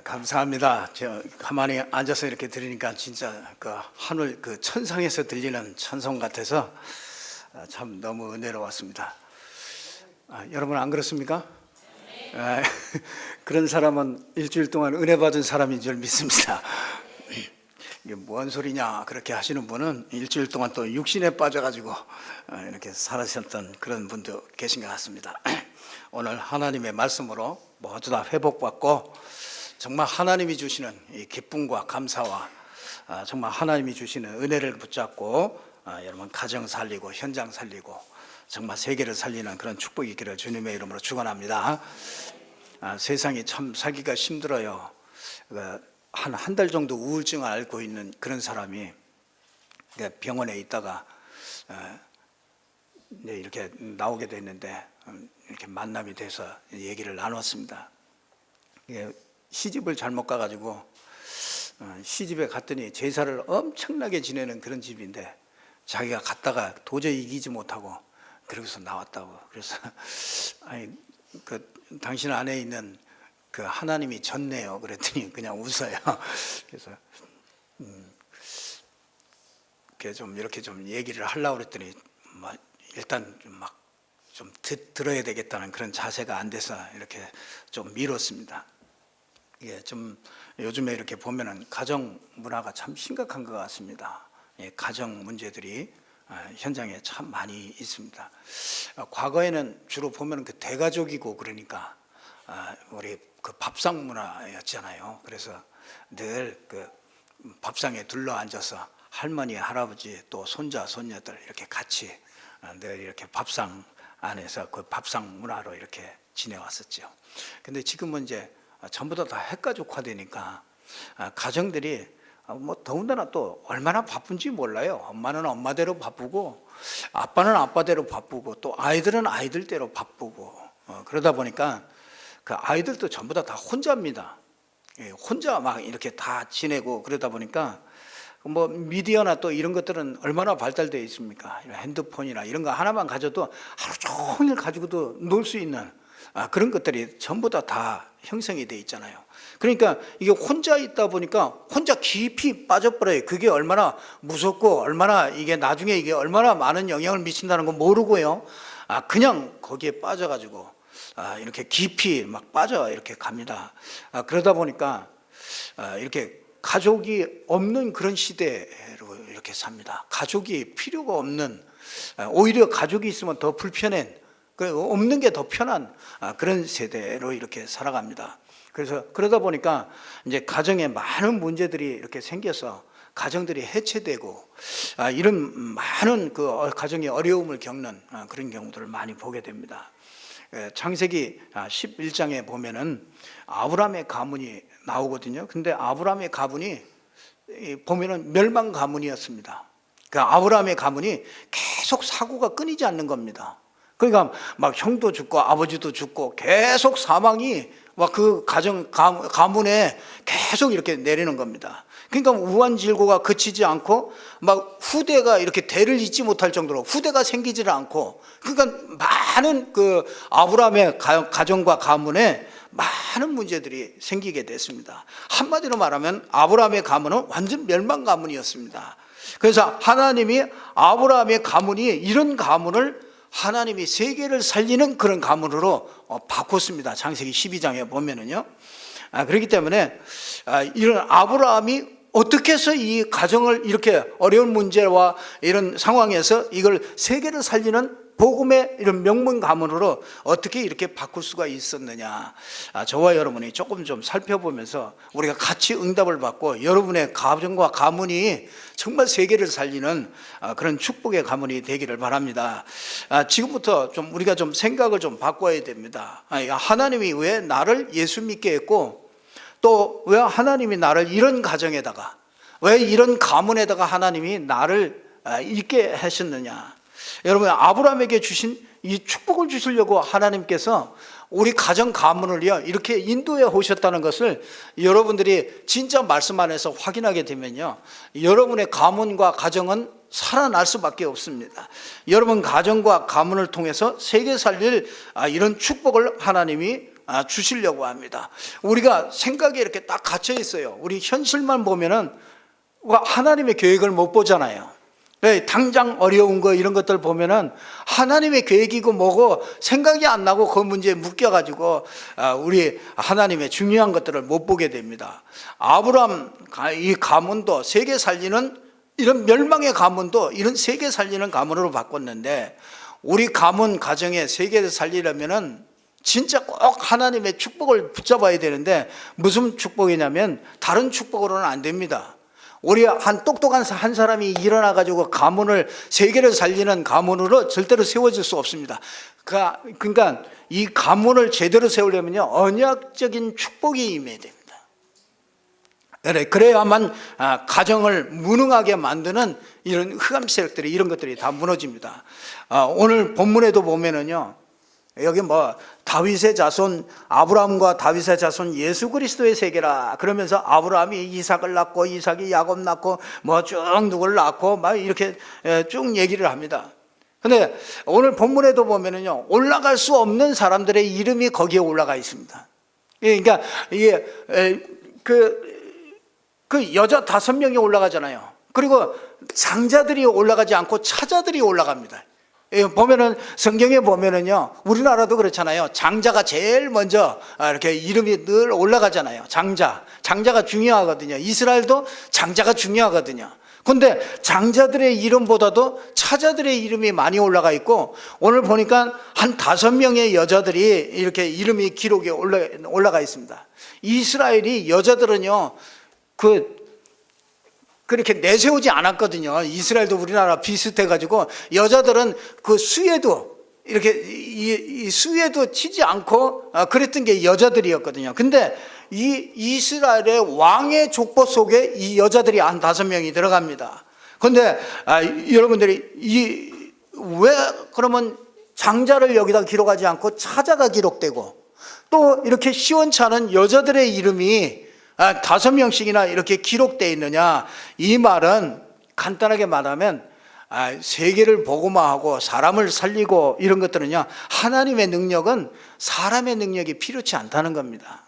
감사합니다. 저 가만히 앉아서 이렇게 들으니까 진짜 그 하늘 그 천상에서 들리는 찬송 같아서 참 너무 은혜로웠습니다. 여러분 안 그렇습니까? 그런 사람은 일주일 동안 은혜 받은 사람인 줄 믿습니다. 이게 뭔 소리냐 그렇게 하시는 분은 일주일 동안 또 육신에 빠져가지고 이렇게 살아셨던 그런 분도 계신 것 같습니다. 오늘 하나님의 말씀으로 모두 다 회복받고 정말 하나님이 주시는 이 기쁨과 감사와 정말 하나님이 주시는 은혜를 붙잡고 여러분 가정 살리고 현장 살리고 정말 세계를 살리는 그런 축복이 있기를 주님의 이름으로 축원합니다. 세상이 참 살기가 힘들어요. 한 달 정도 우울증을 앓고 있는 그런 사람이 병원에 있다가 이렇게 나오게 됐는데 이렇게 만남이 돼서 얘기를 나눴습니다. 시집을 잘못 가가지고 시집에 갔더니 제사를 엄청나게 지내는 그런 집인데 자기가 갔다가 도저히 이기지 못하고 그러고서 나왔다고. 그래서 아니 당신 안에 있는 그 하나님이 졌네요. 그랬더니 그냥 웃어요. 그래서 이렇게 좀 얘기를 하려고 그랬더니 일단 좀 들어야 되겠다는 그런 자세가 안 돼서 이렇게 좀 미뤘습니다. 예, 좀 요즘에 이렇게 보면은 가정 문화가 참 심각한 것 같습니다. 예, 가정 문제들이 현장에 참 많이 있습니다. 과거에는 주로 보면 그 대가족이고 그러니까 우리 그 밥상 문화였잖아요. 그래서 늘 그 밥상에 둘러 앉아서 할머니, 할아버지 또 손자, 손녀들 이렇게 같이 늘 이렇게 밥상 안에서 그 밥상 문화로 이렇게 지내왔었죠. 근데 지금은 이제 전부 다 핵가족화되니까 가정들이 더군다나 또 얼마나 바쁜지 몰라요. 엄마는 엄마대로 바쁘고 아빠는 아빠대로 바쁘고 또 아이들은 아이들대로 바쁘고 그러다 보니까 그 아이들도 전부 다 혼자입니다. 혼자 막 이렇게 다 지내고 그러다 보니까 미디어나 또 이런 것들은 얼마나 발달되어 있습니까? 핸드폰이나 이런 거 하나만 가져도 하루 종일 가지고도 놀 수 있는 그런 것들이 전부 다 형성이 돼 있잖아요. 그러니까 이게 혼자 있다 보니까 혼자 깊이 빠져버려요. 그게 얼마나 무섭고 얼마나 이게 나중에 이게 얼마나 많은 영향을 미친다는 거 모르고요. 그냥 거기에 빠져가지고 이렇게 깊이 막 빠져 이렇게 갑니다. 그러다 보니까 이렇게 가족이 없는 그런 시대로 이렇게 삽니다. 가족이 필요가 없는, 오히려 가족이 있으면 더 불편한, 없는 게 더 편한 그런 세대로 이렇게 살아갑니다. 그래서 그러다 보니까 이제 가정에 많은 문제들이 이렇게 생겨서 가정들이 해체되고 이런 많은 그 가정의 어려움을 겪는 그런 경우들을 많이 보게 됩니다. 창세기 11장에 보면은 아브라함의 가문이 나오거든요. 근데 아브라함의 가문이 보면은 멸망 가문이었습니다. 그 아브라함의 가문이 계속 사고가 끊이지 않는 겁니다. 그러니까 막 형도 죽고 아버지도 죽고 계속 사망이 막 그 가문에 계속 이렇게 내리는 겁니다. 그러니까 우환질고가 그치지 않고 막 후대가 이렇게 대를 잇지 못할 정도로 후대가 생기지를 않고, 그러니까 많은 그 아브라함의 가정과 가문에 많은 문제들이 생기게 됐습니다. 한마디로 말하면 아브라함의 가문은 완전 멸망 가문이었습니다. 그래서 하나님이 아브라함의 가문이 이런 가문을 하나님이 세계를 살리는 그런 가문으로 바꿨습니다. 창세기 12장에 보면은요. 그렇기 때문에 이런 아브라함이 어떻게 해서 이 가정을 이렇게 어려운 문제와 이런 상황에서 이걸 세계를 살리는 복음의 이런 명문 가문으로 어떻게 이렇게 바꿀 수가 있었느냐, 저와 여러분이 조금 좀 살펴보면서 우리가 같이 응답을 받고 여러분의 가정과 가문이 정말 세계를 살리는 그런 축복의 가문이 되기를 바랍니다. 지금부터 좀 우리가 좀 생각을 좀 바꿔야 됩니다. 하나님이 왜 나를 예수 믿게 했고 또 왜 하나님이 나를 이런 가정에다가 왜 이런 가문에다가 하나님이 나를 있게 하셨느냐. 여러분, 아브라함에게 주신 이 축복을 주시려고 하나님께서 우리 가정 가문을요 이렇게 인도해 오셨다는 것을 여러분들이 진짜 말씀 안에서 확인하게 되면요, 여러분의 가문과 가정은 살아날 수밖에 없습니다. 여러분 가정과 가문을 통해서 세계 살릴 이런 축복을 하나님이 주시려고 합니다. 우리가 생각이 이렇게 딱 갇혀 있어요. 우리 현실만 보면은 하나님의 계획을 못 보잖아요. 당장 어려운 거 이런 것들 보면은 하나님의 계획이고 뭐고 생각이 안 나고 그 문제에 묶여가지고 우리 하나님의 중요한 것들을 못 보게 됩니다. 아브라함 이 가문도 세계 살리는 이런 멸망의 가문도 이런 세계 살리는 가문으로 바꿨는데, 우리 가문 가정에 세계를 살리려면은 진짜 꼭 하나님의 축복을 붙잡아야 되는데, 무슨 축복이냐면 다른 축복으로는 안 됩니다. 우리 한 똑똑한 한 사람이 일어나 가지고 가문을, 세계를 살리는 가문으로 절대로 세워질 수 없습니다. 그러니까 이 가문을 제대로 세우려면요, 언약적인 축복이 임해야 됩니다. 그래야만 가정을 무능하게 만드는 이런 흑암 세력들이, 이런 것들이 다 무너집니다. 오늘 본문에도 보면은요, 여기 뭐 다윗의 자손, 아브라함과 다윗의 자손 예수 그리스도의 세계라 그러면서 아브라함이 이삭을 낳고 이삭이 야곱 낳고 뭐 쭉 누구를 낳고 막 이렇게 쭉 얘기를 합니다. 근데 오늘 본문에도 보면은요, 올라갈 수 없는 사람들의 이름이 거기에 올라가 있습니다. 그러니까 이게 그 여자 5명이 올라가잖아요. 그리고 장자들이 올라가지 않고 차자들이 올라갑니다. 보면은 성경에 보면은요, 우리나라도 그렇잖아요. 장자가 제일 먼저 이렇게 이름이 늘 올라가잖아요. 장자가 중요하거든요. 이스라엘도 장자가 중요하거든요. 근데 장자들의 이름보다도 차자들의 이름이 많이 올라가 있고, 오늘 보니까 한 5명의 여자들이 이렇게 이름이 기록에 올라가 있습니다. 이스라엘이 여자들은요, 그렇게 내세우지 않았거든요. 이스라엘도 우리나라 비슷해가지고 여자들은 그 수에도 이렇게 이 수에도 치지 않고 그랬던 게 여자들이었거든요. 근데 이 이스라엘의 왕의 족보 속에 이 여자들이 한 5명이 들어갑니다. 근데 여러분들이 왜 그러면 장자를 여기다 기록하지 않고 차자가 기록되고, 또 이렇게 시원찮은 여자들의 이름이 5명씩이나 이렇게 기록되어 있느냐? 이 말은 간단하게 말하면 세계를 복음화하고 사람을 살리고 이런 것들은요, 하나님의 능력은 사람의 능력이 필요치 않다는 겁니다.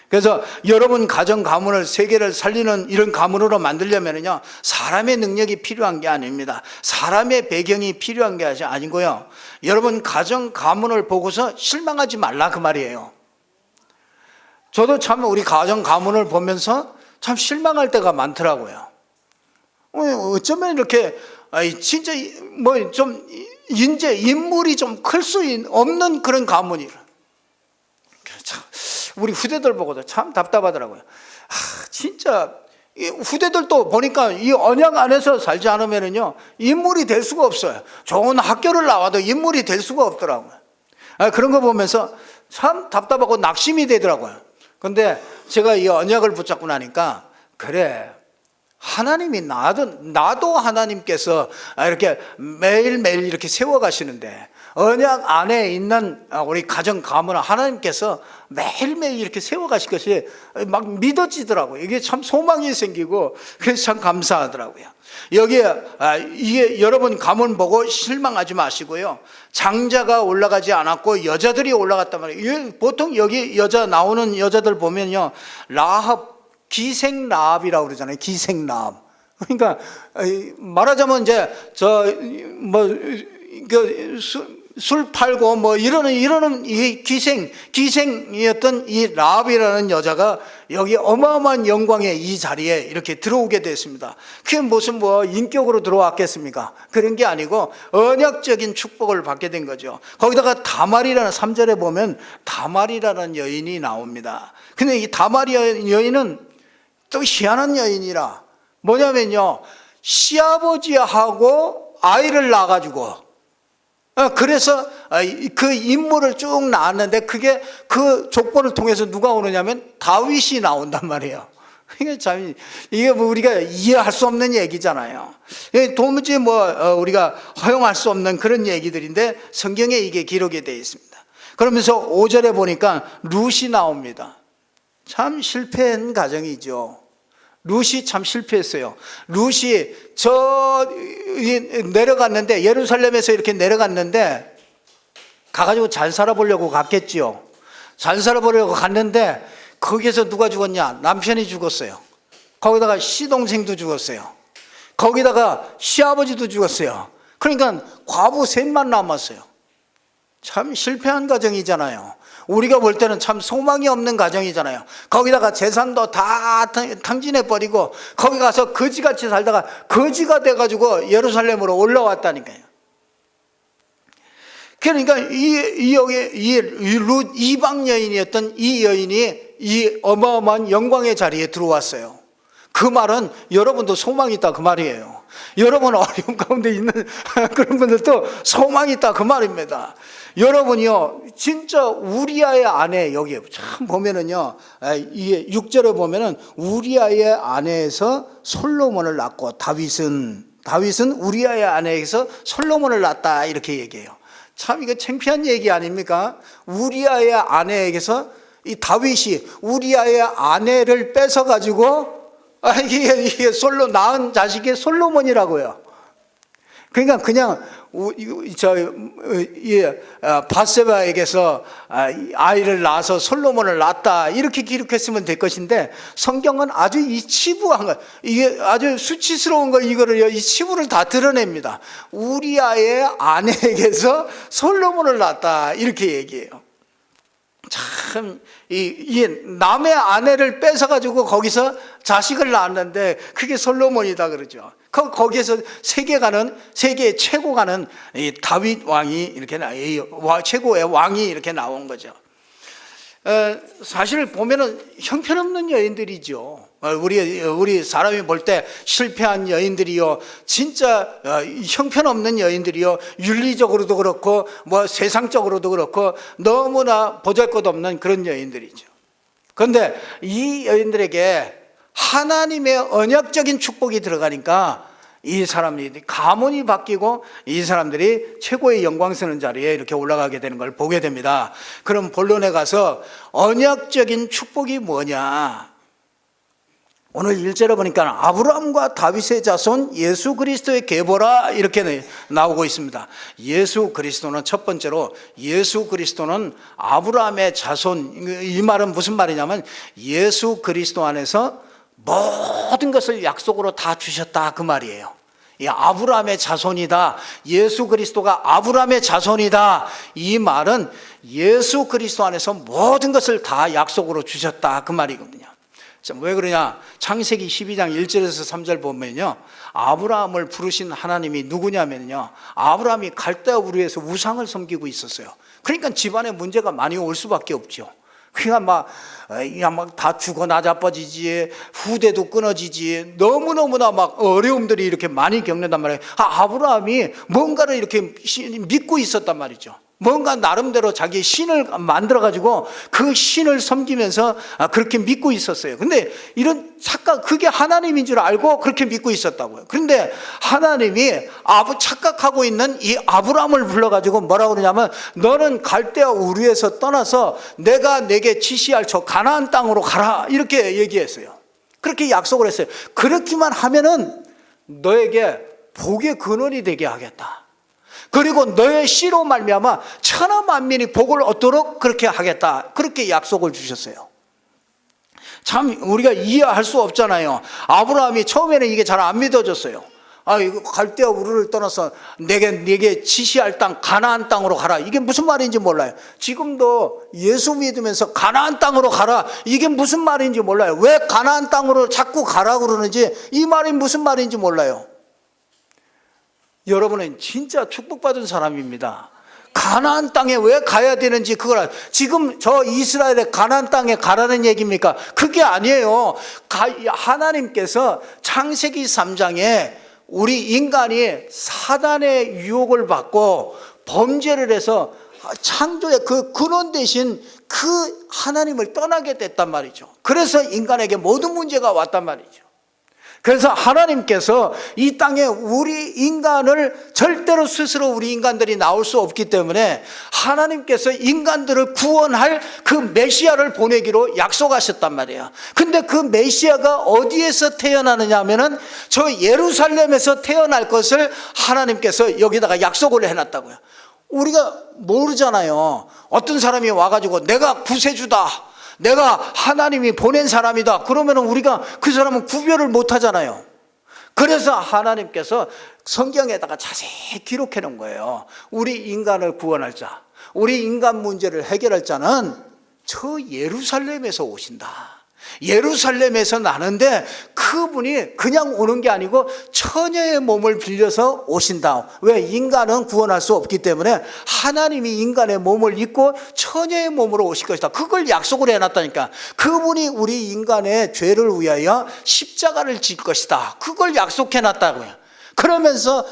그래서 여러분 가정 가문을, 세계를 살리는 이런 가문으로 만들려면요, 사람의 능력이 필요한 게 아닙니다. 사람의 배경이 필요한 게 아니고요, 여러분 가정 가문을 보고서 실망하지 말라 그 말이에요. 저도 참 우리 가정 가문을 보면서 참 실망할 때가 많더라고요. 어쩌면 이렇게 진짜 뭐 좀 인물이 좀 클 수 없는 그런 가문이라. 우리 후대들 보고도 참 답답하더라고요. 진짜 후대들도 보니까 이 언약 안에서 살지 않으면은요, 인물이 될 수가 없어요. 좋은 학교를 나와도 인물이 될 수가 없더라고요. 그런 거 보면서 참 답답하고 낙심이 되더라고요. 근데 제가 이 언약을 붙잡고 나니까, 그래, 하나님이 나도 하나님께서 이렇게 매일매일 이렇게 세워가시는데, 언약 안에 있는 우리 가정 가문을 하나님께서 매일매일 이렇게 세워가실 것이 막 믿어지더라고요. 이게 참 소망이 생기고, 그래서 참 감사하더라고요. 여기에 이게 여러분 가문 보고 실망하지 마시고요, 장자가 올라가지 않았고 여자들이 올라갔단 말이에요. 보통 여기 여자 나오는 여자들 보면요, 라합, 기생 라합이라고 그러잖아요. 기생 라합. 그러니까 말하자면 이제 술 팔고 뭐 이러는 이 기생이었던 이 라합이라는 여자가 여기 어마어마한 영광의 이 자리에 이렇게 들어오게 됐습니다. 그게 무슨 뭐 인격으로 들어왔겠습니까? 그런 게 아니고 언약적인 축복을 받게 된 거죠. 거기다가 다말이라는 3절에 보면 다말이라는 여인이 나옵니다. 근데 이 다말이 여인은 또 희한한 여인이라, 뭐냐면요, 시아버지하고 아이를 낳아가지고, 그래서 그 인물을 쭉 낳았는데, 그게 그 족보를 통해서 누가 오느냐면 다윗이 나온단 말이에요. 이게 뭐 우리가 이해할 수 없는 얘기잖아요. 도무지 우리가 허용할 수 없는 그런 얘기들인데 성경에 이게 기록이 되어 있습니다. 그러면서 5절에 보니까 룻이 나옵니다. 참 실패한 가정이죠. 룻이 참 실패했어요. 룻이 내려갔는데, 예루살렘에서 이렇게 내려갔는데 가가지고 잘 살아보려고 갔겠지요. 잘 살아보려고 갔는데 거기에서 누가 죽었냐? 남편이 죽었어요. 거기다가 시동생도 죽었어요. 거기다가 시아버지도 죽었어요. 그러니까 과부 셋만 남았어요. 참 실패한 가정이잖아요. 우리가 볼 때는 참 소망이 없는 가정이잖아요. 거기다가 재산도 다 탕진해버리고 거기 가서 거지같이 살다가 거지가 돼가지고 예루살렘으로 올라왔다니까요. 그러니까 이방 여인이었던 이 여인이 이 어마어마한 영광의 자리에 들어왔어요. 그 말은 여러분도 소망이 있다 그 말이에요. 여러분 어려움 가운데 있는 그런 분들도 소망이 있다 그 말입니다. 여러분이요 진짜 우리아의 아내, 여기 참 보면은요 이게 6절에 보면은 우리아의 아내에서 솔로몬을 낳고 다윗은 우리아의 아내에서 솔로몬을 낳았다 이렇게 얘기해요. 참 이거 창피한 얘기 아닙니까? 우리아의 아내에게서 이 다윗이 우리아의 아내를 뺏어 가지고 이게 낳은 자식이 솔로몬이라고요. 그러니까 그냥 바세바에게서 아이를 낳아서 솔로몬을 낳았다 이렇게 기록했으면 될 것인데 성경은 아주 이 치부한 거, 이게 아주 수치스러운 거 이거를 이 치부를 다 드러냅니다. 우리아의 아내에게서 솔로몬을 낳았다 이렇게 얘기해요. 참, 이 남의 아내를 뺏어가지고 거기서 자식을 낳았는데 그게 솔로몬이다 그러죠. 거기에서 세계의 최고가는 이 다윗 왕이 이렇게 최고의 왕이 이렇게 나온 거죠. 사실 보면은 형편없는 여인들이죠. 우리 사람이 볼 때 실패한 여인들이요, 진짜 형편없는 여인들이요, 윤리적으로도 그렇고 뭐 세상적으로도 그렇고 너무나 보잘것없는 그런 여인들이죠. 그런데 이 여인들에게 하나님의 언약적인 축복이 들어가니까 이 사람들이 가문이 바뀌고 이 사람들이 최고의 영광스러운 자리에 이렇게 올라가게 되는 걸 보게 됩니다. 그럼 본론에 가서 언약적인 축복이 뭐냐? 오늘 1절에 보니까 아브라함과 다윗의 자손 예수 그리스도의 계보라 이렇게 나오고 있습니다. 예수 그리스도는 첫 번째로 예수 그리스도는 아브라함의 자손, 이 말은 무슨 말이냐면 예수 그리스도 안에서 모든 것을 약속으로 다 주셨다 그 말이에요. 이 아브라함의 자손이다, 예수 그리스도가 아브라함의 자손이다, 이 말은 예수 그리스도 안에서 모든 것을 다 약속으로 주셨다 그 말이거든요. 왜 그러냐? 창세기 12장 1절에서 3절 보면요, 아브라함을 부르신 하나님이 누구냐면요, 아브라함이 갈대아 우르에서 우상을 섬기고 있었어요. 그러니까 집안에 문제가 많이 올 수밖에 없죠. 그러니까 막 다 죽어 나자빠지지, 후대도 끊어지지, 너무너무나 막 어려움들이 이렇게 많이 겪는단 말이에요. 아브라함이 뭔가를 이렇게 믿고 있었단 말이죠. 뭔가 나름대로 자기 신을 만들어가지고 그 신을 섬기면서 그렇게 믿고 있었어요. 근데 이런 착각, 그게 하나님인 줄 알고 그렇게 믿고 있었다고요. 그런데 하나님이 착각하고 있는 이 아브라함을 불러가지고 뭐라고 그러냐면, 너는 갈대아 우르에서 떠나서 내가 내게 지시할 저 가나안 땅으로 가라 이렇게 얘기했어요. 그렇게 약속을 했어요. 그렇기만 하면은 너에게 복의 근원이 되게 하겠다. 그리고 너의 씨로 말미암아 천하 만민이 복을 얻도록 그렇게 하겠다. 그렇게 약속을 주셨어요. 참 우리가 이해할 수 없잖아요. 아브라함이 처음에는 이게 잘 안 믿어졌어요. 이거 갈대아 우르를 떠나서 내게 지시할 땅 가나안 땅으로 가라, 이게 무슨 말인지 몰라요. 지금도 예수 믿으면서 가나안 땅으로 가라, 이게 무슨 말인지 몰라요. 왜 가나안 땅으로 자꾸 가라고 그러는지, 이 말이 무슨 말인지 몰라요. 여러분은 진짜 축복받은 사람입니다. 가나안 땅에 왜 가야 되는지 그걸 지금 저 이스라엘의 가나안 땅에 가라는 얘기입니까? 그게 아니에요. 하나님께서 창세기 3장에 우리 인간이 사단의 유혹을 받고 범죄를 해서 창조의 그 근원 대신 그 하나님을 떠나게 됐단 말이죠. 그래서 인간에게 모든 문제가 왔단 말이죠. 그래서 하나님께서 이 땅에 우리 인간을 절대로 스스로 우리 인간들이 나올 수 없기 때문에 하나님께서 인간들을 구원할 그 메시아를 보내기로 약속하셨단 말이에요. 근데 그 메시아가 어디에서 태어나느냐 하면은 저 예루살렘에서 태어날 것을 하나님께서 여기다가 약속을 해놨다고요. 우리가 모르잖아요. 어떤 사람이 와가지고 내가 구세주다, 내가 하나님이 보낸 사람이다, 그러면 우리가 그 사람은 구별을 못하잖아요. 그래서 하나님께서 성경에다가 자세히 기록해 놓은 거예요. 우리 인간을 구원할 자, 우리 인간 문제를 해결할 자는 저 예루살렘에서 오신다. 예루살렘에서 나는데 그분이 그냥 오는 게 아니고 처녀의 몸을 빌려서 오신다. 왜? 인간은 구원할 수 없기 때문에 하나님이 인간의 몸을 입고 처녀의 몸으로 오실 것이다. 그걸 약속을 해놨다니까. 그분이 우리 인간의 죄를 위하여 십자가를 질 것이다. 그걸 약속해놨다고요. 그러면서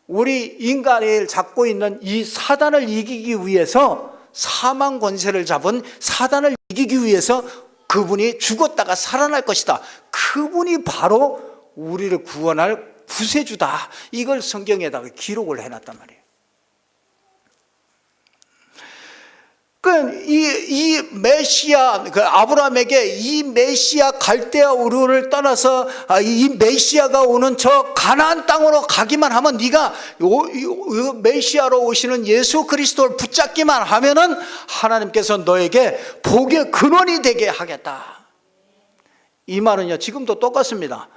우리 인간이 잡고 있는 이 사단을 이기기 위해서, 사망 권세를 잡은 사단을 이기기 위해서 그분이 죽었다가 살아날 것이다. 그분이 바로 우리를 구원할 구세주다. 이걸 성경에다가 기록을 해놨단 말이에요. 이 메시아, 아브라함에게 이 메시아 갈대아 우르를 떠나서 이 메시아가 오는 저 가나안 땅으로 가기만 하면, 네가 메시아로 오시는 예수 그리스도를 붙잡기만 하면은 하나님께서 너에게 복의 근원이 되게 하겠다. 이 말은요, 지금도 똑같습니다.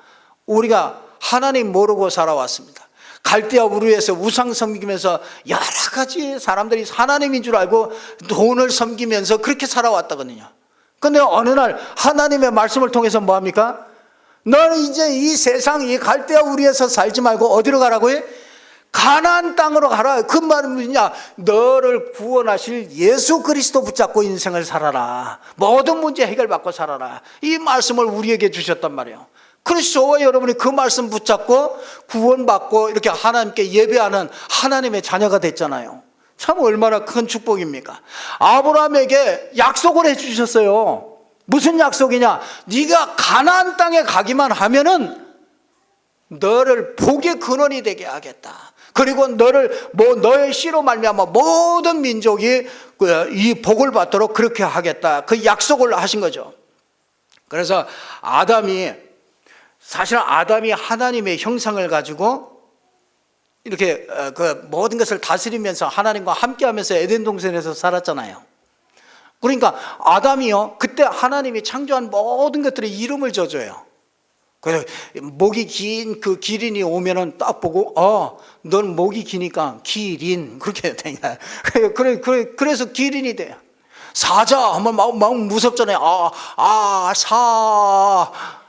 우리가 하나님 모르고 살아왔습니다. 갈대아 우르에서 우상 섬기면서 여러 가지 사람들이 하나님인 줄 알고 돈을 섬기면서 그렇게 살아왔다거든요. 그런데 어느 날 하나님의 말씀을 통해서 뭐합니까? 너는 이제 이 세상 이 갈대아 우르에서 살지 말고 어디로 가라고 해? 가나안 땅으로 가라. 그 말은 뭐냐? 너를 구원하실 예수 그리스도 붙잡고 인생을 살아라. 모든 문제 해결받고 살아라. 이 말씀을 우리에게 주셨단 말이에요. 그래서 저와 여러분이 그 말씀 붙잡고 구원받고 이렇게 하나님께 예배하는 하나님의 자녀가 됐잖아요. 참 얼마나 큰 축복입니까? 아브라함에게 약속을 해주셨어요. 무슨 약속이냐? 네가 가나안 땅에 가기만 하면은 너를 복의 근원이 되게 하겠다. 그리고 너의 씨로 말미암아 모든 민족이 이 복을 받도록 그렇게 하겠다. 그 약속을 하신 거죠. 그래서 사실은 아담이 하나님의 형상을 가지고 이렇게 그 모든 것을 다스리면서 하나님과 함께하면서 에덴 동산에서 살았잖아요. 그러니까 아담이요, 그때 하나님이 창조한 모든 것들의 이름을 져줘요. 그래서 목이 긴 그 기린이 오면은 딱 보고, 넌 목이 기니까 기린, 그렇게 된 거야. 그래서 기린이 돼요. 사자 하면 막 무섭잖아요.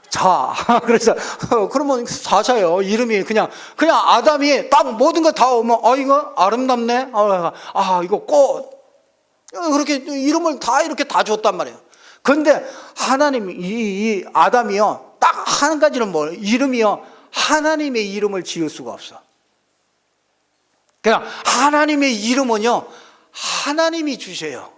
자, 그래서 그러면 사자요. 이름이 그냥 아담이 딱 모든 거 다 오면 이거 아름답네. 이거 꽃. 그렇게 이름을 다 이렇게 다 줬단 말이에요. 그런데 하나님 이 아담이요, 딱 한 가지는 뭐예요? 이름이요, 하나님의 이름을 지을 수가 없어. 그냥 하나님의 이름은요, 하나님이 주셔요.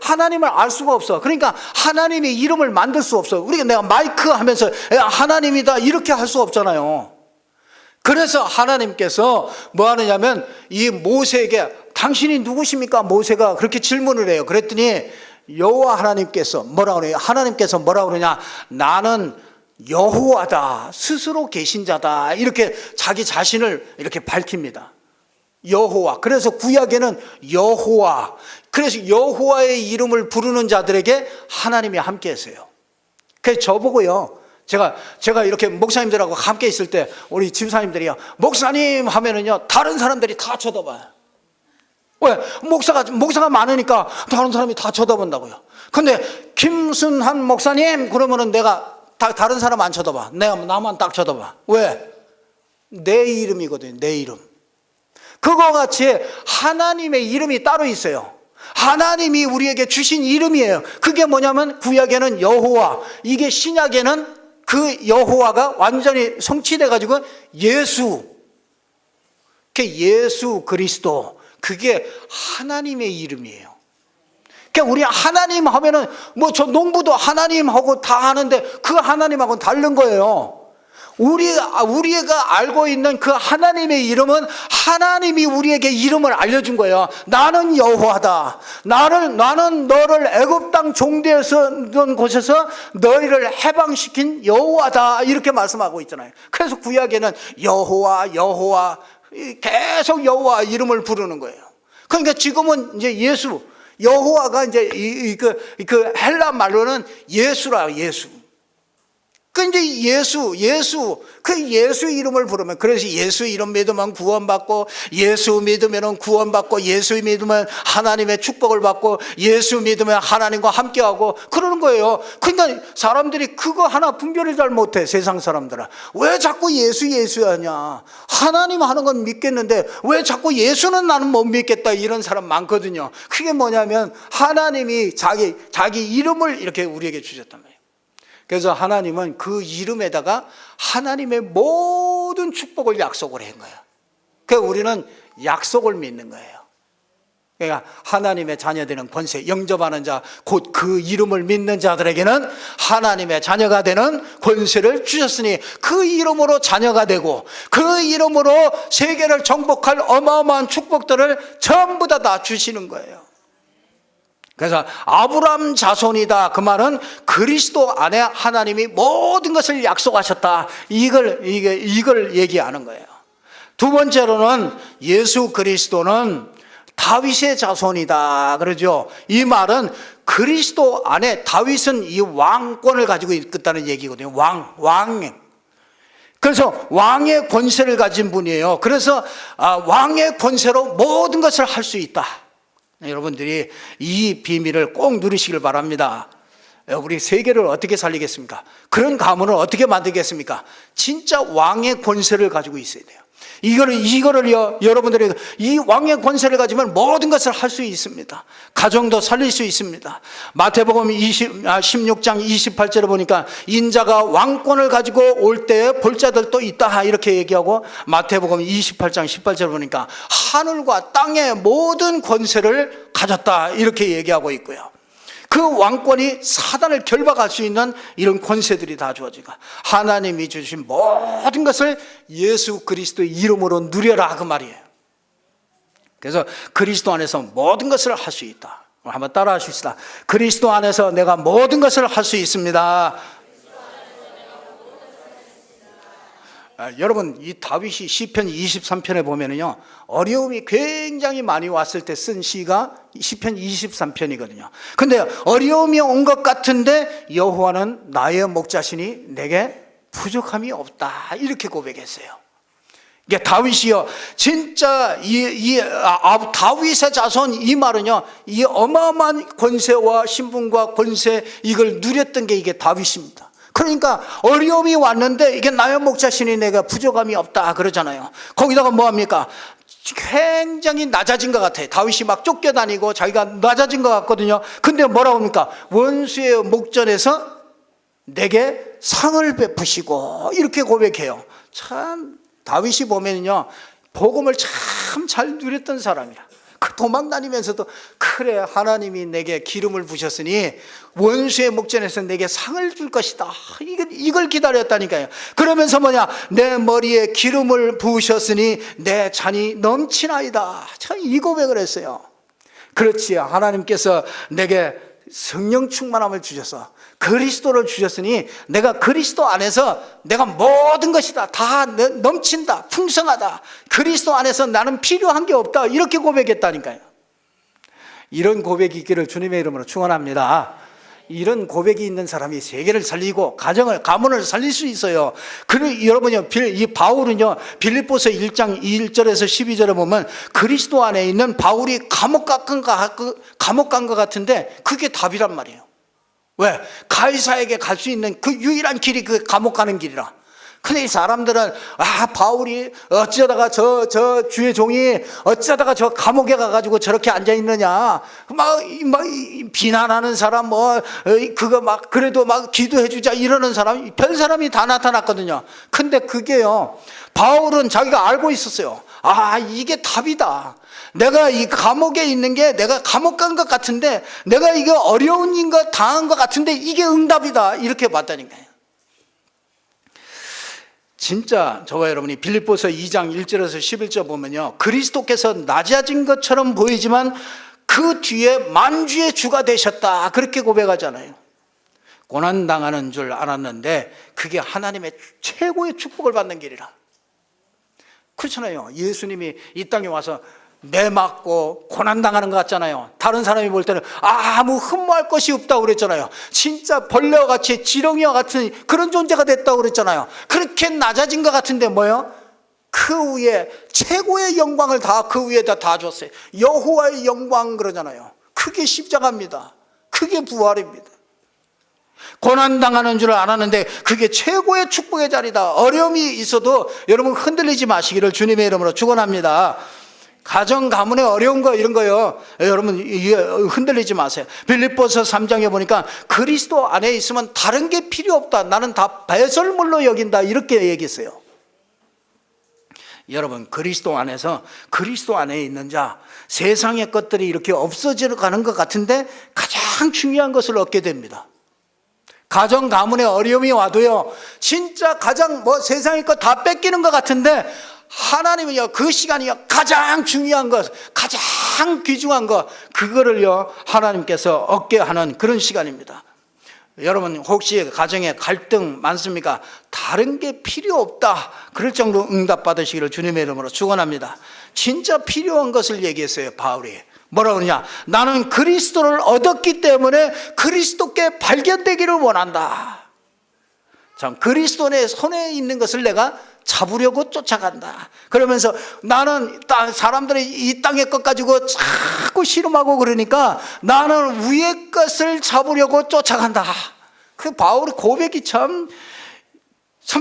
하나님을 알 수가 없어. 그러니까 하나님의 이름을 만들 수 없어. 우리가 내가 마이크 하면서 하나님이다 이렇게 할 수 없잖아요. 그래서 하나님께서 뭐 하느냐면 이 모세에게 당신이 누구십니까? 모세가 그렇게 질문을 해요. 그랬더니 여호와 하나님께서 뭐라고 그래요? 하나님께서 뭐라고 그러냐? 나는 여호와다, 스스로 계신 자다, 이렇게 자기 자신을 이렇게 밝힙니다. 여호와. 그래서 구약에는 여호와, 그래서 여호와의 이름을 부르는 자들에게 하나님이 함께 하세요. 그래서 저보고요, 제가 이렇게 목사님들하고 함께 있을 때 우리 집사님들이요, 목사님 하면은요 다른 사람들이 다 쳐다봐요. 왜? 목사가 많으니까 다른 사람이 다 쳐다본다고요. 근데 김순한 목사님 그러면은 내가 다른 사람 안 쳐다봐. 나만 딱 쳐다봐. 왜? 내 이름이거든요. 내 이름. 그거 같이 하나님의 이름이 따로 있어요. 하나님이 우리에게 주신 이름이에요. 그게 뭐냐면 구약에는 여호와, 이게 신약에는 그 여호와가 완전히 성취돼 가지고 예수 그리스도, 그게 하나님의 이름이에요. 그러니까 우리 하나님 하면은 뭐 저 농부도 하나님하고 다 하는데 그 하나님하고는 다른 거예요. 우리가 알고 있는 그 하나님의 이름은 하나님이 우리에게 이름을 알려준 거예요. 나는 여호와다. 나는 너를 애굽 땅 종되었던 곳에서 너희를 해방시킨 여호와다, 이렇게 말씀하고 있잖아요. 그래서 구약에는 여호와 계속 여호와 이름을 부르는 거예요. 그러니까 지금은 이제 예수, 여호와가 이제 그 헬라 말로는 예수라, 예수. 그 이제 예수, 그 예수 이름을 부르면, 그래서 예수 이름 믿으면 구원받고, 예수 믿으면 구원받고, 예수 믿으면 하나님의 축복을 받고, 예수 믿으면 하나님과 함께하고 그러는 거예요. 그러니까 사람들이 그거 하나 분별을 잘 못해. 세상 사람들은 왜 자꾸 예수 하냐. 하나님 하는 건 믿겠는데 왜 자꾸 예수는 나는 못 믿겠다, 이런 사람 많거든요. 그게 뭐냐면 하나님이 자기 이름을 이렇게 우리에게 주셨단 말이에요. 그래서 하나님은 그 이름에다가 하나님의 모든 축복을 약속을 한 거예요. 그러니까 우리는 약속을 믿는 거예요. 그러니까 하나님의 자녀되는 권세, 영접하는 자, 곧 그 이름을 믿는 자들에게는 하나님의 자녀가 되는 권세를 주셨으니 그 이름으로 자녀가 되고 그 이름으로 세계를 정복할 어마어마한 축복들을 전부 다 주시는 거예요. 그래서 아브라함 자손이다, 그 말은 그리스도 안에 하나님이 모든 것을 약속하셨다, 이걸 얘기하는 거예요. 두 번째로는 예수 그리스도는 다윗의 자손이다 그러죠. 이 말은 그리스도 안에 다윗은 이 왕권을 가지고 있다는 얘기거든요. 왕. 그래서 왕의 권세를 가진 분이에요. 그래서 왕의 권세로 모든 것을 할 수 있다. 여러분들이 이 비밀을 꼭 누리시길 바랍니다. 우리 세계를 어떻게 살리겠습니까? 그런 가문을 어떻게 만들겠습니까? 진짜 왕의 권세를 가지고 있어야 돼요. 이거를요, 여러분들이 이 왕의 권세를 가지면 모든 것을 할 수 있습니다. 가정도 살릴 수 있습니다. 마태복음 16장 28절에 보니까 인자가 왕권을 가지고 올 때에 볼 자들도 있다, 이렇게 얘기하고, 마태복음 28장 18절에 보니까 하늘과 땅의 모든 권세를 가졌다, 이렇게 얘기하고 있고요. 그 왕권이 사단을 결박할 수 있는 이런 권세들이 다 주어지고, 하나님이 주신 모든 것을 예수 그리스도의 이름으로 누려라, 그 말이에요. 그래서 그리스도 안에서 모든 것을 할 수 있다. 한번 따라 하십시다. 그리스도 안에서 내가 모든 것을 할 수 있습니다. 여러분, 이 다윗이 시편 23편에 보면은요, 어려움이 굉장히 많이 왔을 때 쓴 시가 시편 23편이거든요. 근데 어려움이 온 것 같은데 여호와는 나의 목자시니 내게 부족함이 없다, 이렇게 고백했어요. 이게 다윗이요, 진짜 다윗의 자손, 이 말은요, 이 어마어마한 권세와 신분과 권세, 이걸 누렸던 게 이게 다윗입니다. 그러니까 어려움이 왔는데 이게 나의 목자시니 내가 부족함이 없다 그러잖아요. 거기다가 뭐합니까? 굉장히 낮아진 것 같아요. 다윗이 막 쫓겨다니고 자기가 낮아진 것 같거든요. 근데 뭐라고 합니까? 원수의 목전에서 내게 상을 베푸시고, 이렇게 고백해요. 참 다윗이 보면요, 복음을 참 잘 누렸던 사람이라. 그 도망다니면서도 그래, 하나님이 내게 기름을 부으셨으니 원수의 목전에서 내게 상을 줄 것이다, 이걸 기다렸다니까요. 그러면서 뭐냐, 내 머리에 기름을 부으셨으니 내 잔이 넘치나이다, 참 이 고백을 했어요. 그렇지, 하나님께서 내게 성령 충만함을 주셔서 그리스도를 주셨으니 내가 그리스도 안에서 내가 모든 것이 다 넘친다, 풍성하다, 그리스도 안에서 나는 필요한 게 없다, 이렇게 고백했다니까요. 이런 고백이 있기를 주님의 이름으로 축원합니다. 이런 고백이 있는 사람이 세계를 살리고 가문을 살릴 수 있어요. 그리고 여러분요, 이 바울은요, 빌립보서 1장 1절에서 12절에 보면 그리스도 안에 있는 바울이 감옥 간 것 같은데 그게 답이란 말이에요. 왜? 가이사에게 갈 수 있는 그 유일한 길이 그 감옥 가는 길이라. 근데 이 사람들은 바울이 어쩌다가 저 주의 종이 어쩌다가 저 감옥에 가가지고 저렇게 앉아 있느냐, 막 비난하는 사람, 그거 막 그래도 막 기도해 주자 이러는 사람, 별 사람이 다 나타났거든요. 근데 그게요, 바울은 자기가 알고 있었어요. 이게 답이다. 내가 이 감옥에 있는 게, 내가 감옥 간 것 같은데, 내가 이거 어려운 거 당한 것 같은데 이게 응답이다, 이렇게 봤다니까요. 진짜 저와 여러분이 빌립보서 2장 1절에서 11절 보면요, 그리스도께서 낮아진 것처럼 보이지만 그 뒤에 만주의 주가 되셨다, 그렇게 고백하잖아요. 고난당하는 줄 알았는데 그게 하나님의 최고의 축복을 받는 길이라. 그렇잖아요. 예수님이 이 땅에 와서 매 맞고 고난당하는 것 같잖아요. 다른 사람이 볼 때는 아무 흠모할 것이 없다고 그랬잖아요. 진짜 벌레와 같이 지렁이와 같은 그런 존재가 됐다고 그랬잖아요. 그렇게 낮아진 것 같은데 뭐요? 그 위에 최고의 영광을 다 그 위에다 다 줬어요. 여호와의 영광 그러잖아요. 그게 십자가입니다. 그게 부활입니다. 고난당하는 줄 알았는데 그게 최고의 축복의 자리다. 어려움이 있어도 여러분 흔들리지 마시기를 주님의 이름으로 축원합니다. 가정 가문의 어려운 거 이런 거요, 여러분 흔들리지 마세요. 빌립보서 3장에 보니까 그리스도 안에 있으면 다른 게 필요 없다. 나는 다 배설물로 여긴다. 이렇게 얘기했어요. 여러분 그리스도 안에서 그리스도 안에 있는 자, 세상의 것들이 이렇게 없어져 가는 것 같은데 가장 중요한 것을 얻게 됩니다. 가정 가문에 어려움이 와도요, 진짜 가장 세상의 것 다 뺏기는 것 같은데 하나님은요, 그 시간이요 가장 중요한 것, 가장 귀중한 것, 그거를요 하나님께서 얻게 하는 그런 시간입니다. 여러분 혹시 가정에 갈등 많습니까? 다른 게 필요 없다 그럴 정도로 응답 받으시기를 주님의 이름으로 축원합니다. 진짜 필요한 것을 얘기했어요. 바울이 뭐라고 그러냐? 나는 그리스도를 얻었기 때문에 그리스도께 발견되기를 원한다. 참, 그리스도의 손에 있는 것을 내가 잡으려고 쫓아간다. 그러면서 나는 사람들이 이 땅의 것 가지고 자꾸 씨름하고 그러니까 나는 위의 것을 잡으려고 쫓아간다. 그 바울의 고백이 참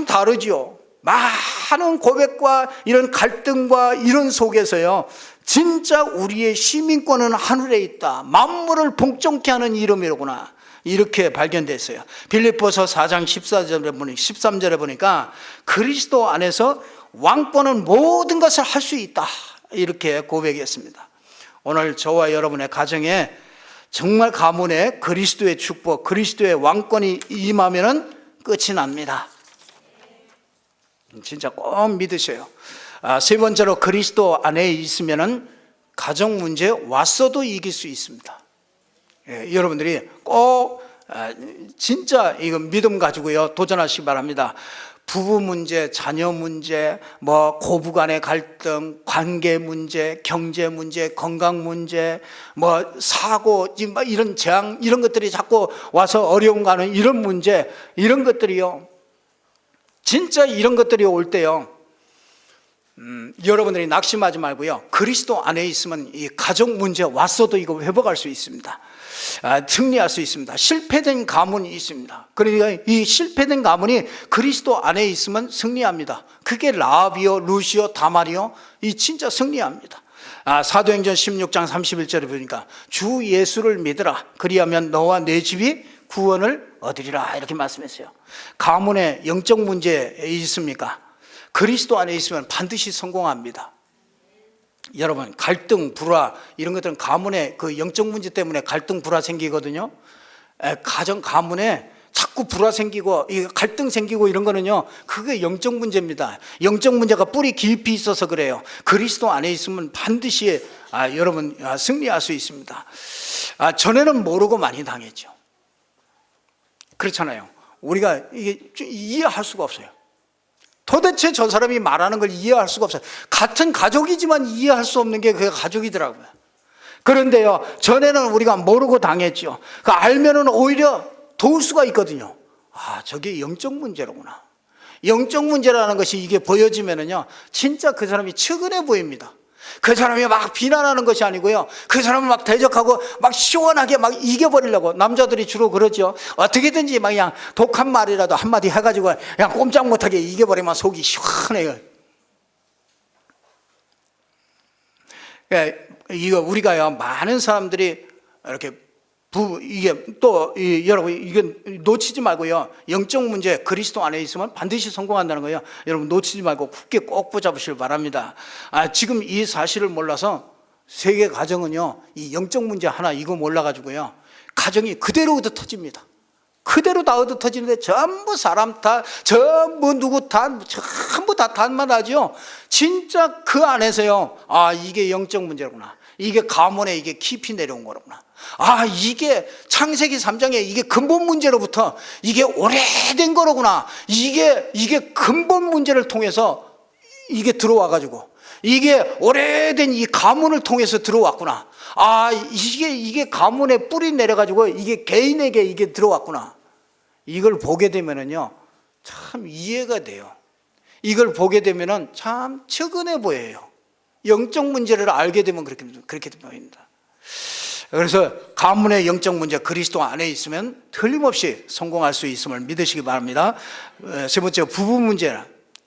다르죠. 많은 고백과 이런 갈등과 이런 속에서요, 진짜 우리의 시민권은 하늘에 있다. 만물을 복종케 하는 이름이로구나. 이렇게 발견됐어요. 빌립보서 4장 13절에 보니까 그리스도 안에서 왕권은 모든 것을 할 수 있다. 이렇게 고백했습니다. 오늘 저와 여러분의 가정에 정말 가문에 그리스도의 축복, 그리스도의 왕권이 임하면 끝이 납니다. 진짜 꼭 믿으셔요. 세 번째로 그리스도 안에 있으면 가정 문제 왔어도 이길 수 있습니다. 여러분들이 꼭 진짜 이거 믿음 가지고요 도전하시기 바랍니다. 부부 문제, 자녀 문제, 고부 간의 갈등, 관계 문제, 경제 문제, 건강 문제, 사고, 이런 재앙, 이런 것들이 자꾸 와서 어려움 가는 이런 문제, 이런 것들이요, 진짜 이런 것들이 올 때요, 여러분들이 낙심하지 말고요, 그리스도 안에 있으면 이 가족 문제 왔어도 이거 회복할 수 있습니다. 승리할 수 있습니다. 실패된 가문이 있습니다. 그러니까 이 실패된 가문이 그리스도 안에 있으면 승리합니다. 그게 라합이요, 루시오, 다말이요, 이 진짜 승리합니다. 사도행전 16장 31절에 보니까 주 예수를 믿으라, 그리하면 너와 내 집이 구원을 얻으리라, 이렇게 말씀했어요. 가문에 영적 문제 있습니까? 그리스도 안에 있으면 반드시 성공합니다. 여러분 갈등, 불화 이런 것들은 가문에 그 영적 문제 때문에 갈등, 불화 생기거든요. 가정 가문에 자꾸 불화 생기고 갈등 생기고 이런 거는요, 그게 영적 문제입니다. 영적 문제가 뿌리 깊이 있어서 그래요. 그리스도 안에 있으면 반드시 여러분 승리할 수 있습니다. 전에는 모르고 많이 당했죠. 그렇잖아요. 우리가 이게 이해할 수가 없어요. 도대체 저 사람이 말하는 걸 이해할 수가 없어요. 같은 가족이지만 이해할 수 없는 게 그게 가족이더라고요. 그런데요, 전에는 우리가 모르고 당했죠. 그 알면은 오히려 도울 수가 있거든요. 저게 영적 문제로구나. 영적 문제라는 것이 이게 보여지면은요, 진짜 그 사람이 측은해 보입니다. 그 사람이 막 비난하는 것이 아니고요, 그 사람을 막 대적하고 막 시원하게 막 이겨버리려고, 남자들이 주로 그러죠. 어떻게든지 막 그냥 독한 말이라도 한마디 해가지고 그냥 꼼짝 못하게 이겨버리면 속이 시원해요. 이거 우리가요, 많은 사람들이 이렇게 이게 또 여러분 이게 놓치지 말고요, 영적 문제 그리스도 안에 있으면 반드시 성공한다는 거예요. 여러분 놓치지 말고 굳게 꼭 붙잡으시길 바랍니다. 지금 이 사실을 몰라서 세계 가정은요, 이 영적 문제 하나 이거 몰라가지고요, 가정이 그대로 얻어 터집니다. 그대로 다 얻어 터지는데 전부 사람 다, 전부 누구 다, 전부 다 단말하죠. 진짜 그 안에서요, 이게 영적 문제구나, 이게 가문에 이게 깊이 내려온 거구나, 이게 창세기 3장에 이게 근본 문제로부터 이게 오래된 거로구나, 이게 근본 문제를 통해서 이게 들어와가지고 이게 오래된 이 가문을 통해서 들어왔구나. 아, 이게 가문에 뿌리 내려가지고 이게 개인에게 이게 들어왔구나. 이걸 보게 되면은요, 참 이해가 돼요. 이걸 보게 되면은 참 측은해 보여요. 영적 문제를 알게 되면 그렇게 보입니다. 그래서 가문의 영적 문제, 그리스도 안에 있으면 틀림없이 성공할 수 있음을 믿으시기 바랍니다. 세 번째, 부부 문제.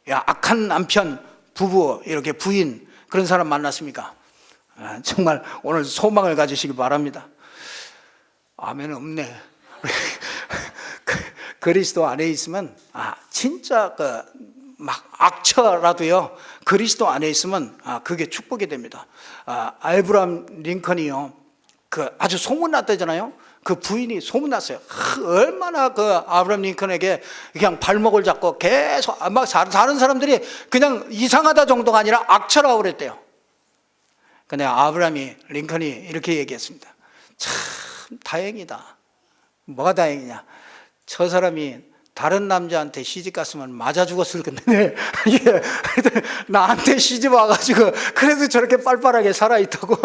악한 남편, 부부, 이렇게 부인, 그런 사람 만났습니까? 정말 오늘 소망을 가지시기 바랍니다. 아멘 없네. 그리스도 안에 있으면 진짜 막 악처라도요, 그리스도 안에 있으면 그게 축복이 됩니다. 아브라함 링컨이요, 아주 소문났다잖아요. 그 부인이 소문났어요. 얼마나 그 아브라함 링컨에게 그냥 발목을 잡고 계속 막 다른 사람들이 그냥 이상하다 정도가 아니라 악처라고 그랬대요. 근데 아브라함이 링컨이 이렇게 얘기했습니다. 참 다행이다. 뭐가 다행이냐? 저 사람이 다른 남자한테 시집 갔으면 맞아 죽었을 건데 나한테 시집 와가지고 그래도 저렇게 빨빨하게 살아있다고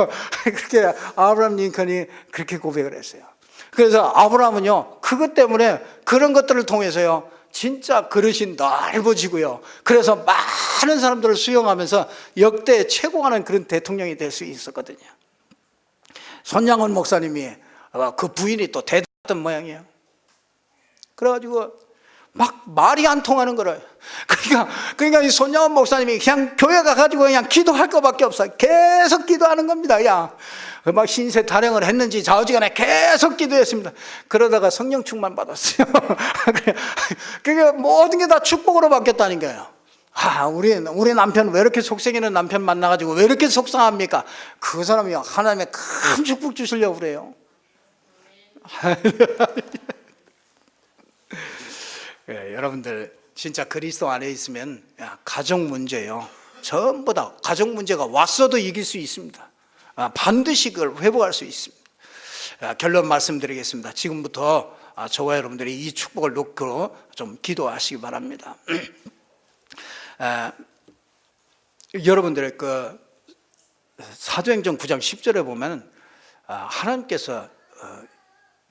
그렇게 아브라함 링컨이 그렇게 고백을 했어요. 그래서 아브라함은요, 그것 때문에 그런 것들을 통해서요, 진짜 그릇이 넓어지고요, 그래서 많은 사람들을 수용하면서 역대 최고하는 그런 대통령이 될 수 있었거든요. 손양원 목사님이 그 부인이 또 대단했던 모양이에요. 그래가지고 막 말이 안 통하는 거를. 그러니까 이 손양원 목사님이 그냥 교회 가가지고 그냥 기도할 것밖에 없어요. 계속 기도하는 겁니다. 그냥 막 신세 타령을 했는지 좌우지간에 계속 기도했습니다. 그러다가 성령 충만 받았어요. 그게 모든 게 다 축복으로 바뀌었다는 거예요. 우리 남편 왜 이렇게 속썩이는 남편 만나가지고 왜 이렇게 속상합니까? 그 사람이 하나님의 큰 축복 주시려고 그래요. 여러분들 진짜 그리스도 안에 있으면 가정 문제요, 전부 다 가정 문제가 왔어도 이길 수 있습니다. 반드시 그걸 회복할 수 있습니다. 결론 말씀드리겠습니다. 지금부터 저와 여러분들이 이 축복을 놓고 좀 기도하시기 바랍니다. 여러분들의 그 사도행전 9장 10절에 보면 하나님께서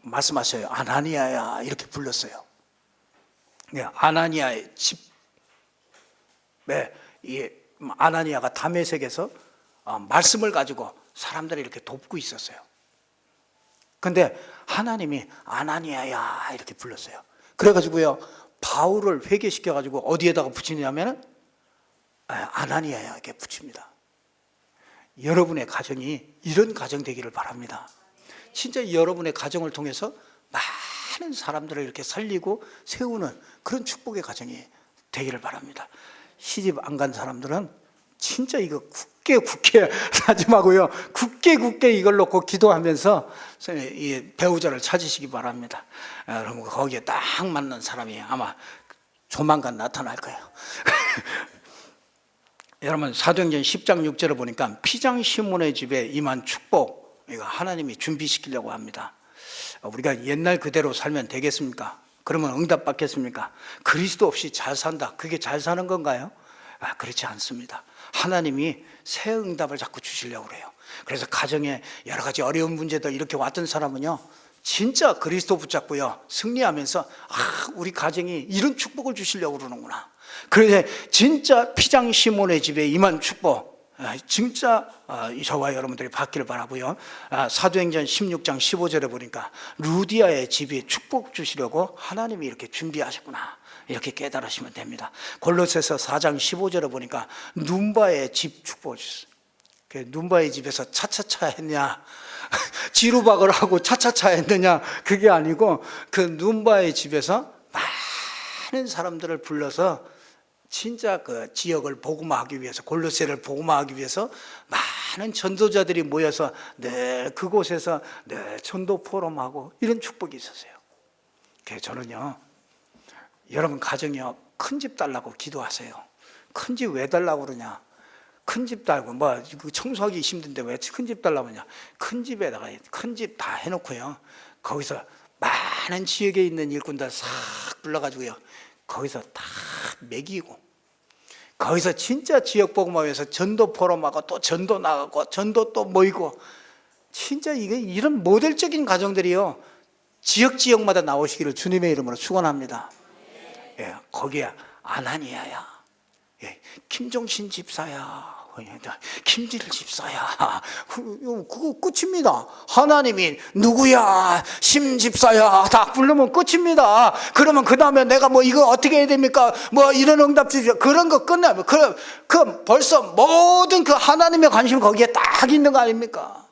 말씀하셔요. 아나니아야 이렇게 불렀어요. 아나니아의 집에 이 아나니아가 다메섹에서 말씀을 가지고 사람들이 이렇게 돕고 있었어요. 근데 하나님이 아나니아야 이렇게 불렀어요. 그래가지고요, 바울을 회개시켜가지고 어디에다가 붙이냐면 아나니아야 이렇게 붙입니다. 여러분의 가정이 이런 가정 되기를 바랍니다. 진짜 여러분의 가정을 통해서 많은 사람들을 이렇게 살리고 세우는 그런 축복의 가정이 되기를 바랍니다. 시집 안 간 사람들은 진짜 이거 굳게 하지 마고요, 굳게 이걸 놓고 기도하면서 이 배우자를 찾으시기 바랍니다. 여러분 거기에 딱 맞는 사람이 아마 조만간 나타날 거예요. 여러분 사도행전 10장 6절을 보니까 피장 시몬의 집에 임한 축복, 이거 하나님이 준비시키려고 합니다. 우리가 옛날 그대로 살면 되겠습니까? 그러면 응답 받겠습니까? 그리스도 없이 잘 산다, 그게 잘 사는 건가요? 그렇지 않습니다. 하나님이 새 응답을 자꾸 주시려고 그래요. 그래서 가정에 여러 가지 어려운 문제들 이렇게 왔던 사람은요, 진짜 그리스도 붙잡고요, 승리하면서 우리 가정이 이런 축복을 주시려고 그러는구나. 그래서 진짜 피장 시몬의 집에 임한 축복, 진짜 저와 여러분들이 받기를 바라고요. 사도행전 16장 15절에 보니까 루디아의 집이 축복 주시려고 하나님이 이렇게 준비하셨구나, 이렇게 깨달으시면 됩니다. 골로새서 4장 15절에 보니까 눈바의 집 축복을 주셨어요. 눈바의 집에서 차차차 했냐, 지루박을 하고 차차차 했느냐, 그게 아니고 그 눈바의 집에서 많은 사람들을 불러서 진짜 그 지역을 복음화하기 위해서, 골로새를 복음화하기 위해서 많은 전도자들이 모여서 늘 그곳에서 늘 전도 포럼하고 이런 축복이 있었어요. 그래서 저는요, 여러분 가정이요, 큰 집 달라고 기도하세요. 큰 집 왜 달라고 그러냐? 큰 집 달고 청소하기 힘든데 왜 큰 집 달라고 하냐? 큰 집에다가 큰 집 다 해놓고요, 거기서 많은 지역에 있는 일꾼들 싹 불러가지고요, 거기서 다 먹이고, 거기서 진짜 지역복음화에서 전도 포럼하고 또 전도 나가고 전도 또 모이고, 진짜 이게 이런 모델적인 가정들이요 지역마다 나오시기를 주님의 이름으로 축원합니다. 예, 거기에 아나니아야, 예, 김종신 집사야, 김질 집사야, 그거 끝입니다. 하나님이 누구야, 심 집사야 다 부르면 끝입니다. 그러면 그 다음에 내가 뭐 이거 어떻게 해야 됩니까, 뭐 이런 응답 주십시오, 그런 거 끝나면 그 벌써 모든 그 하나님의 관심 거기에 딱 있는 거 아닙니까?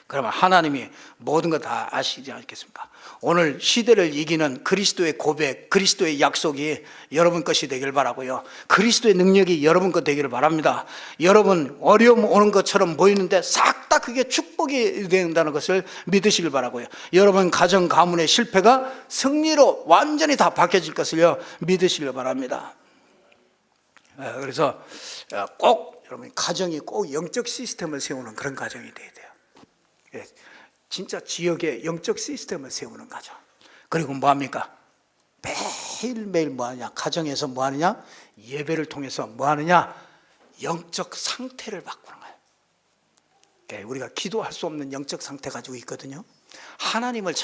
그러면 하나님이 모든 거 다 아시지 않겠습니까? 오늘 시대를 이기는 그리스도의 고백, 그리스도의 약속이 여러분 것이 되길 바라고요. 그리스도의 능력이 여러분 것 되기를 바랍니다. 여러분 어려움 오는 것처럼 보이는데 싹 다 그게 축복이 된다는 것을 믿으시길 바라고요. 여러분 가정 가문의 실패가 승리로 완전히 다 바뀌어질 것을요 믿으시길 바랍니다. 그래서 꼭 여러분 가정이 꼭 영적 시스템을 세우는 그런 가정이 돼야 돼요. 예, 진짜 지역에 영적 시스템을 세우는 가정. 그리고 뭐합니까? 매일매일 뭐하냐? 가정에서 뭐하느냐? 예배를 통해서 뭐하느냐? 영적 상태를 바꾸는 거예요. 예, 우리가 기도할 수 없는 영적 상태 가지고 있거든요. 하나님의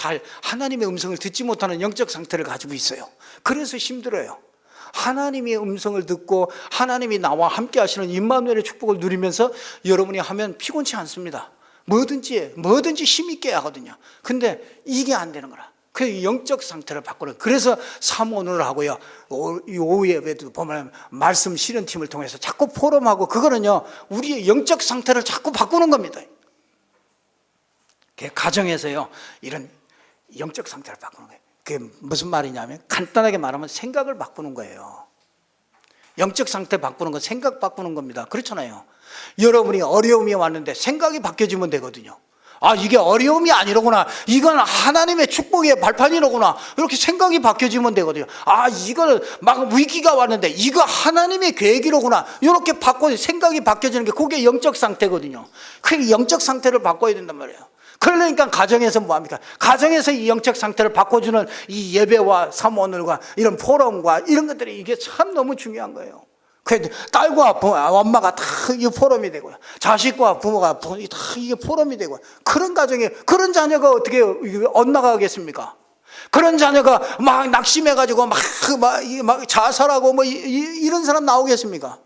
음성을 듣지 못하는 영적 상태를 가지고 있어요. 그래서 힘들어요. 하나님의 음성을 듣고 하나님이 나와 함께 하시는 임마누엘의 축복을 누리면서 여러분이 하면 피곤치 않습니다. 뭐든지 힘있게 하거든요. 근데 이게 안 되는 거라. 그 영적 상태를 바꾸는. 그래서 사모를 하고요. 이 오후 예배도 보면 말씀 실현팀을 통해서 자꾸 포럼하고, 그거는요 우리의 영적 상태를 자꾸 바꾸는 겁니다. 가정에서요 이런 영적 상태를 바꾸는 거예요. 그게 무슨 말이냐면 간단하게 말하면 생각을 바꾸는 거예요. 영적 상태 바꾸는 건 생각 바꾸는 겁니다. 그렇잖아요. 여러분이 어려움이 왔는데 생각이 바뀌어지면 되거든요. 아, 이게 어려움이 아니로구나, 이건 하나님의 축복의 발판이로구나, 이렇게 생각이 바뀌어지면 되거든요. 아, 이걸 막 위기가 왔는데 이거 하나님의 계획이로구나, 이렇게 바꿔 생각이 바뀌어지는 게 그게 영적 상태거든요. 그 영적 상태를 바꿔야 된단 말이에요. 그러니까 가정에서 뭐합니까? 가정에서 이 영적 상태를 바꿔주는 이 예배와 사모늘과 이런 포럼과 이런 것들이 이게 참 너무 중요한 거예요. 딸과 엄마가 다 이 포럼이 되고요, 자식과 부모가 다 이게 포럼이 되고요. 그런 가정에 그런 자녀가 어떻게 엇나가겠습니까? 그런 자녀가 막 낙심해가지고 막 자살하고 뭐 이런 사람 나오겠습니까?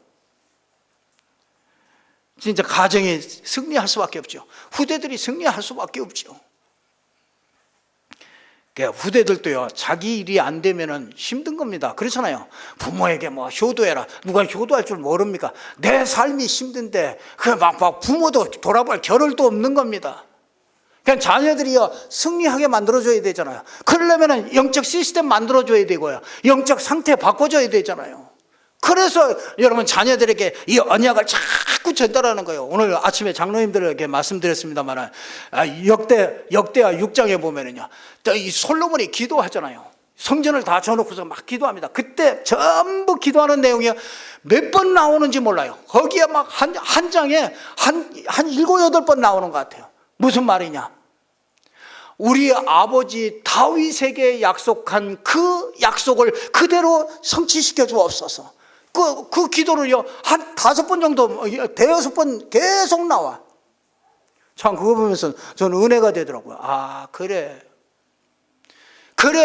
진짜 가정이 승리할 수밖에 없죠. 후대들이 승리할 수밖에 없죠. 후대들도요 자기 일이 안 되면은 힘든 겁니다. 그렇잖아요. 부모에게 뭐 효도해라, 누가 효도할 줄 모릅니까? 내 삶이 힘든데 그 막 부모도 돌아볼 겨를도 없는 겁니다. 그냥 자녀들이요 승리하게 만들어줘야 되잖아요. 그러려면은 영적 시스템 만들어줘야 되고요, 영적 상태 바꿔줘야 되잖아요. 그래서 여러분 자녀들에게 이 언약을 자꾸 전달하는 거예요. 오늘 아침에 장로님들에게 말씀드렸습니다만, 역대하 6장에 보면은요, 이 솔로몬이 기도하잖아요. 성전을 다 져놓고서 막 기도합니다. 그때 전부 기도하는 내용이 몇 번 나오는지 몰라요. 거기에 막 한 장에 한 7, 8번 나오는 것 같아요. 무슨 말이냐? 우리 아버지 다윗에게 약속한 그 약속을 그대로 성취시켜 주옵소서. 그 기도를요 한 5번 정도, 5번 계속 나와. 참 그거 보면서 저는 은혜가 되더라고요. 아, 그래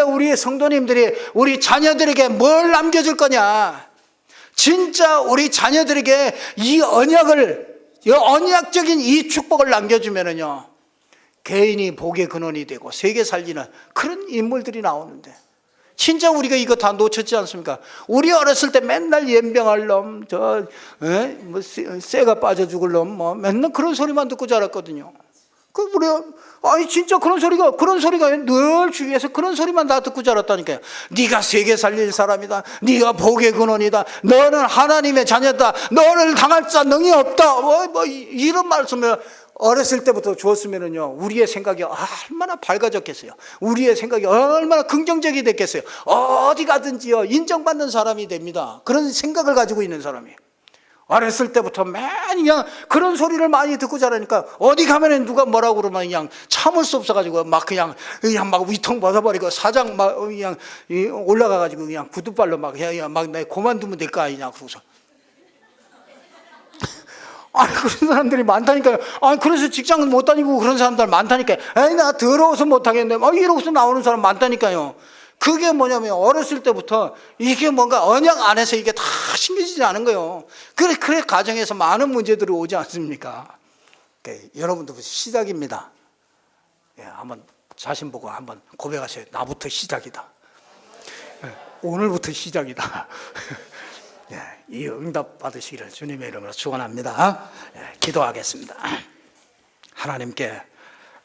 우리 성도님들이 우리 자녀들에게 뭘 남겨줄 거냐? 진짜 우리 자녀들에게 이 언약적인 이 축복을 남겨주면은요 개인이 복의 근원이 되고 세계 살리는 그런 인물들이 나오는데, 진짜 우리가 이거 다 놓쳤지 않습니까? 우리 어렸을 때 맨날 연병할 놈, 뭐 쇠가 빠져 죽을 놈, 뭐 맨날 그런 소리만 듣고 자랐거든요. 아니 진짜 그런 소리가 늘 주위에서 그런 소리만 다 듣고 자랐다니까요. 네가 세계 살릴 사람이다, 네가 복의 근원이다, 너는 하나님의 자녀다, 너를 당할 자 능이 없다, 뭐 이런 말씀을 어렸을 때부터 주었으면은요 우리의 생각이 얼마나 밝아졌겠어요. 우리의 생각이 얼마나 긍정적이 됐겠어요. 어디 가든지요 인정받는 사람이 됩니다. 그런 생각을 가지고 있는 사람이. 어렸을 때부터 매일 그냥 그런 소리를 많이 듣고 자라니까 어디 가면은 누가 뭐라고 그러면 그냥 참을 수 없어가지고 막 그냥 막 위통 벗어버리고 사장 막 그냥 올라가가지고 그냥 구두발로 막 내 그만두면 될 거 아니냐 그러고서. 그런 사람들이 많다니까요. 그래서 직장을 못 다니고 그런 사람들 많다니까요. 에이, 나 더러워서 못 하겠네. 이러고서 나오는 사람 많다니까요. 그게 뭐냐면 어렸을 때부터 이게 뭔가 언약 안에서 이게 다 심겨지지 않은 거예요. 그래 가정에서 많은 문제들이 오지 않습니까? 여러분도 시작입니다. 한번 자신 보고 한번 고백하세요. 나부터 시작이다. 오늘부터 시작이다. 이 응답 받으시기를 주님의 이름으로 축원합니다. 기도하겠습니다. 하나님께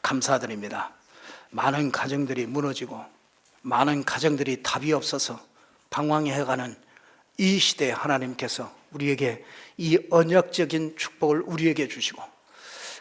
감사드립니다. 많은 가정들이 무너지고 많은 가정들이 답이 없어서 방황해가는 이 시대에 하나님께서 우리에게 이 언약적인 축복을 우리에게 주시고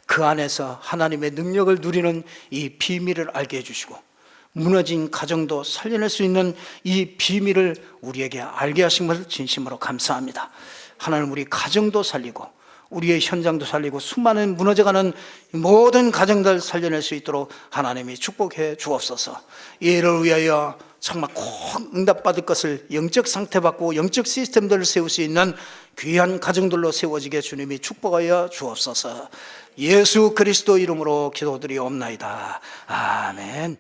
그 안에서 하나님의 능력을 누리는 이 비밀을 알게 해주시고 무너진 가정도 살려낼 수 있는 이 비밀을 우리에게 알게 하신 것을 진심으로 감사합니다. 하나님, 우리 가정도 살리고 우리의 현장도 살리고 수많은 무너져가는 모든 가정들 살려낼 수 있도록 하나님이 축복해 주옵소서. 이를 위하여 정말 꼭 응답받을 것을 영적 상태 받고 영적 시스템들을 세울 수 있는 귀한 가정들로 세워지게 주님이 축복하여 주옵소서. 예수 그리스도 이름으로 기도드리옵나이다. 아멘.